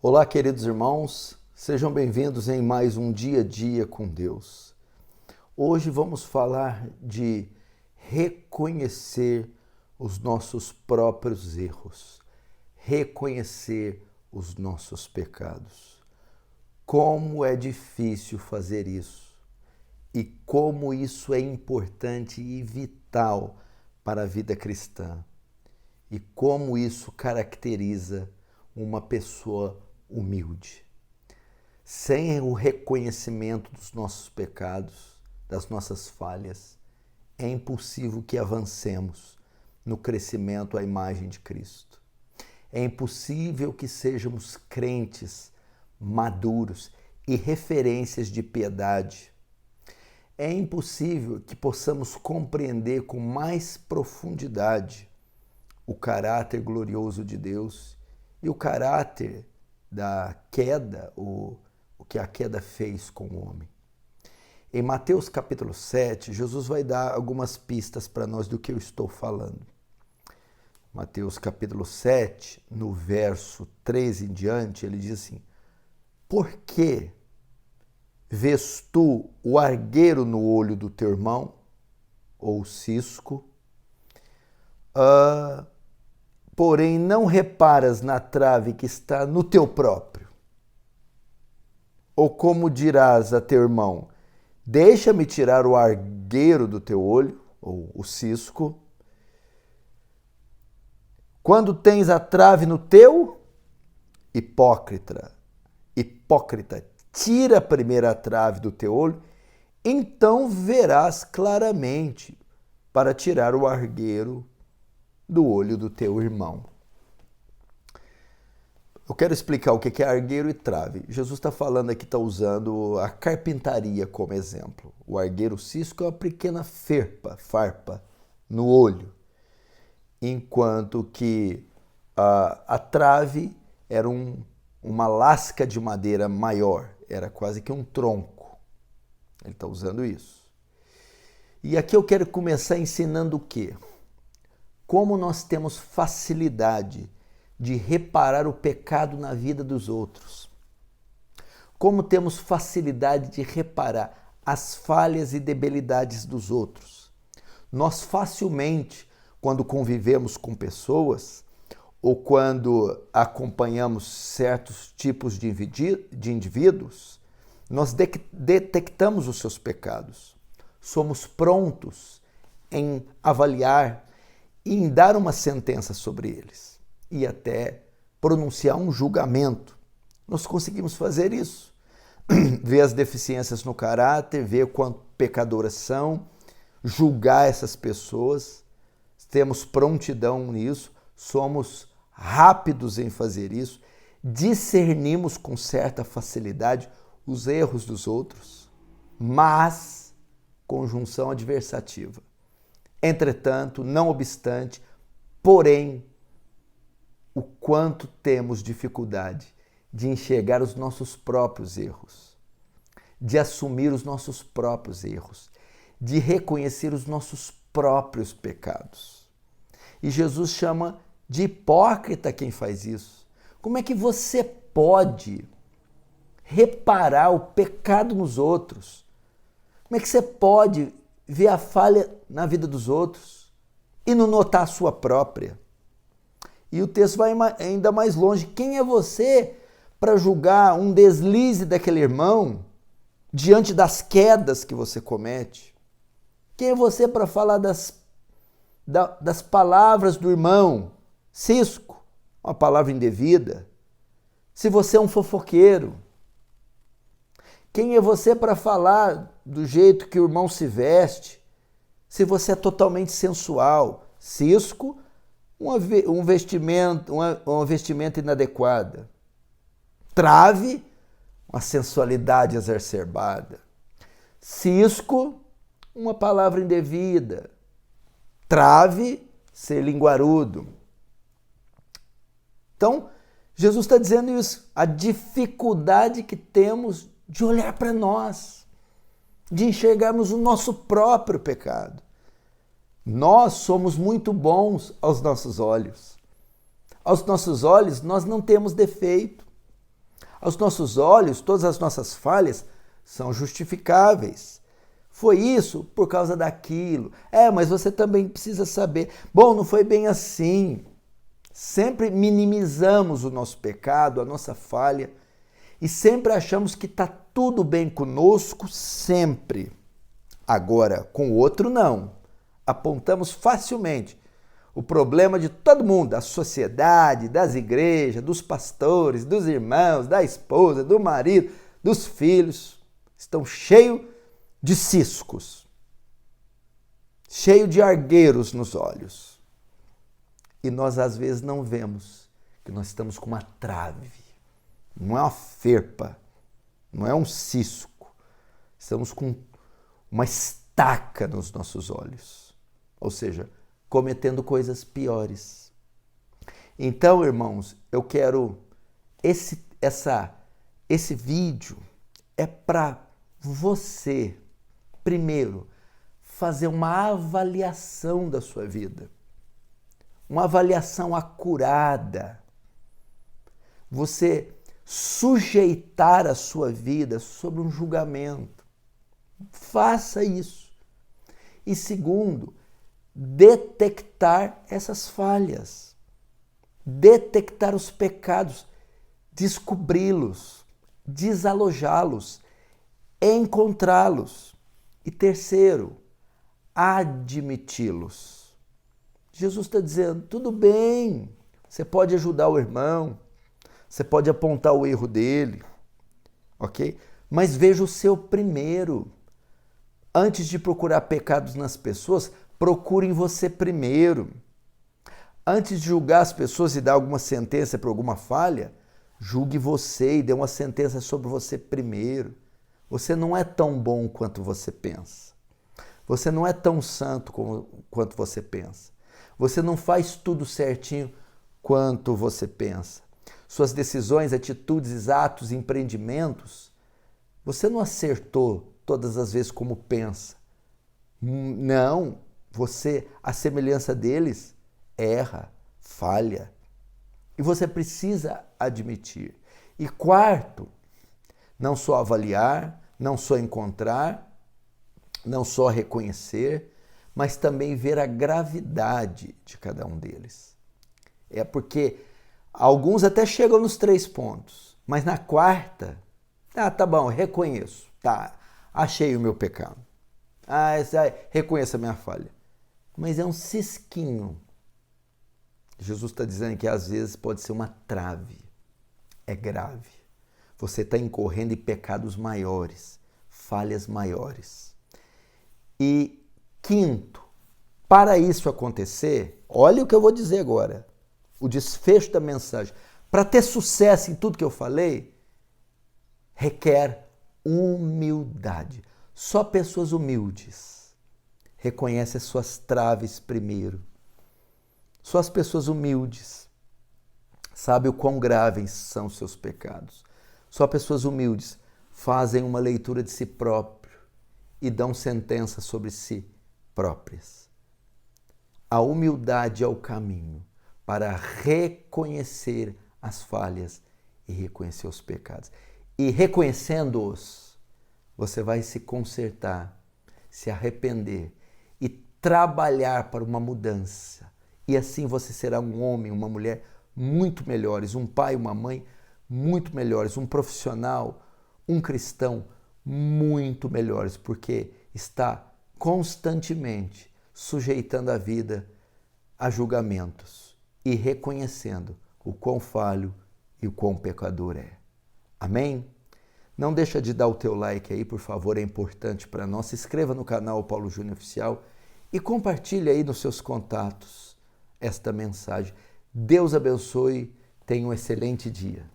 Olá, queridos irmãos, sejam bem-vindos em mais um Dia a Dia com Deus. Hoje vamos falar de reconhecer os nossos próprios erros, reconhecer os nossos pecados. Como é difícil fazer isso e como isso é importante e vital para a vida cristã e como isso caracteriza uma pessoa humilde. Sem o reconhecimento dos nossos pecados, das nossas falhas, é impossível que avancemos no crescimento à imagem de Cristo. É impossível que sejamos crentes maduros e referências de piedade. É impossível que possamos compreender com mais profundidade o caráter glorioso de Deus e o caráter da queda, o que a queda fez com o homem. Em Mateus capítulo 7, Jesus vai dar algumas pistas para nós do que eu estou falando. Mateus capítulo 7, no verso 13 em diante, ele diz assim: por que vês tu o argueiro no olho do teu irmão, ou o cisco, porém não reparas na trave que está no teu próprio? Ou como dirás a teu irmão: deixa-me tirar o argueiro do teu olho, ou o cisco, quando tens a trave no teu? Hipócrita, tira primeiro a trave do teu olho, então verás claramente para tirar o argueiro do olho do teu irmão. Eu quero explicar o que é argueiro e trave. Jesus está falando aqui, está usando a carpintaria como exemplo. O argueiro, o cisco, é uma pequena farpa no olho, enquanto que a trave era uma lasca de madeira maior, era quase que um tronco. Ele está usando isso. E aqui eu quero começar ensinando o quê? Como nós temos facilidade de reparar o pecado na vida dos outros. Como temos facilidade de reparar as falhas e debilidades dos outros. Nós facilmente, quando convivemos com pessoas ou quando acompanhamos certos tipos de indivíduos, nós detectamos os seus pecados. Somos prontos em avaliar e em dar uma sentença sobre eles e até pronunciar um julgamento. Nós conseguimos fazer isso. Ver as deficiências no caráter, ver quanto pecadoras são, julgar essas pessoas. Temos prontidão nisso, somos rápidos em fazer isso, discernimos com certa facilidade os erros dos outros, mas conjunção adversativa. Entretanto, não obstante, porém, o quanto temos dificuldade de enxergar os nossos próprios erros, de assumir os nossos próprios erros, de reconhecer os nossos próprios pecados. E Jesus chama de hipócrita quem faz isso. Como é que você pode reparar o pecado nos outros? Como é que você pode ver a falha na vida dos outros e não notar a sua própria? E o texto vai ainda mais longe. Quem é você para julgar um deslize daquele irmão diante das quedas que você comete? Quem é você para falar das palavras do irmão? Cisco, uma palavra indevida. Se você é um fofoqueiro. Quem é você para falar do jeito que o irmão se veste, se você é totalmente sensual? Cisco, uma vestimenta inadequada. Trave, uma sensualidade exacerbada. Cisco, uma palavra indevida. Trave, ser linguarudo. Então, Jesus está dizendo isso, a dificuldade que temos de olhar para nós, de enxergarmos o nosso próprio pecado. Nós somos muito bons aos nossos olhos. Aos nossos olhos, nós não temos defeito. Aos nossos olhos, todas as nossas falhas são justificáveis. Foi isso por causa daquilo. Mas você também precisa saber. Bom, não foi bem assim. Sempre minimizamos o nosso pecado, a nossa falha, e sempre achamos que está tudo bem conosco, sempre. Agora, com o outro, não. Apontamos facilmente o problema de todo mundo, da sociedade, das igrejas, dos pastores, dos irmãos, da esposa, do marido, dos filhos. Estão cheios de ciscos, cheio de argueiros nos olhos. E nós às vezes não vemos que nós estamos com uma trave, não é uma ferpa, não é um cisco. Estamos com uma estaca nos nossos olhos, ou seja, cometendo coisas piores. Então, irmãos, eu quero esse vídeo é para você, primeiro, fazer uma avaliação da sua vida. Uma avaliação acurada. Você sujeitar a sua vida sobre um julgamento. Faça isso. E segundo, detectar essas falhas. Detectar os pecados. Descobri-los. Desalojá-los. Encontrá-los. E terceiro, admiti-los. Jesus está dizendo, tudo bem, você pode ajudar o irmão, você pode apontar o erro dele, ok? Mas veja o seu primeiro. Antes de procurar pecados nas pessoas, procure em você primeiro. Antes de julgar as pessoas e dar alguma sentença por alguma falha, julgue você e dê uma sentença sobre você primeiro. Você não é tão bom quanto você pensa. Você não é tão santo quanto você pensa. Você não faz tudo certinho quanto você pensa. Suas decisões, atitudes, atos, empreendimentos, você não acertou todas as vezes como pensa. Não, você, à semelhança deles, erra, falha. E você precisa admitir. E quarto, não só avaliar, não só encontrar, não só reconhecer, mas também ver a gravidade de cada um deles. É porque alguns até chegam nos 3 pontos, mas na quarta, tá bom, reconheço, achei o meu pecado, reconheço a minha falha, mas é um cisquinho. Jesus está dizendo que às vezes pode ser uma trave, é grave. Você está incorrendo em pecados maiores, falhas maiores. E quinto, para isso acontecer, olha o que eu vou dizer agora, o desfecho da mensagem. Para ter sucesso em tudo que eu falei, requer humildade. Só pessoas humildes reconhecem as suas traves primeiro. Só as pessoas humildes sabem o quão graves são os seus pecados. Só pessoas humildes fazem uma leitura de si próprio e dão sentença sobre si próprias. A humildade é o caminho para reconhecer as falhas e reconhecer os pecados. E reconhecendo-os, você vai se consertar, se arrepender e trabalhar para uma mudança. E assim você será um homem, uma mulher muito melhores, um pai, uma mãe muito melhores, um profissional, um cristão muito melhores, porque está constantemente sujeitando a vida a julgamentos e reconhecendo o quão falho e o quão pecador é. Amém? Não deixa de dar o teu like aí, por favor, é importante para nós. Se inscreva no canal Paulo Júnior Oficial e compartilhe aí nos seus contatos esta mensagem. Deus abençoe, tenha um excelente dia.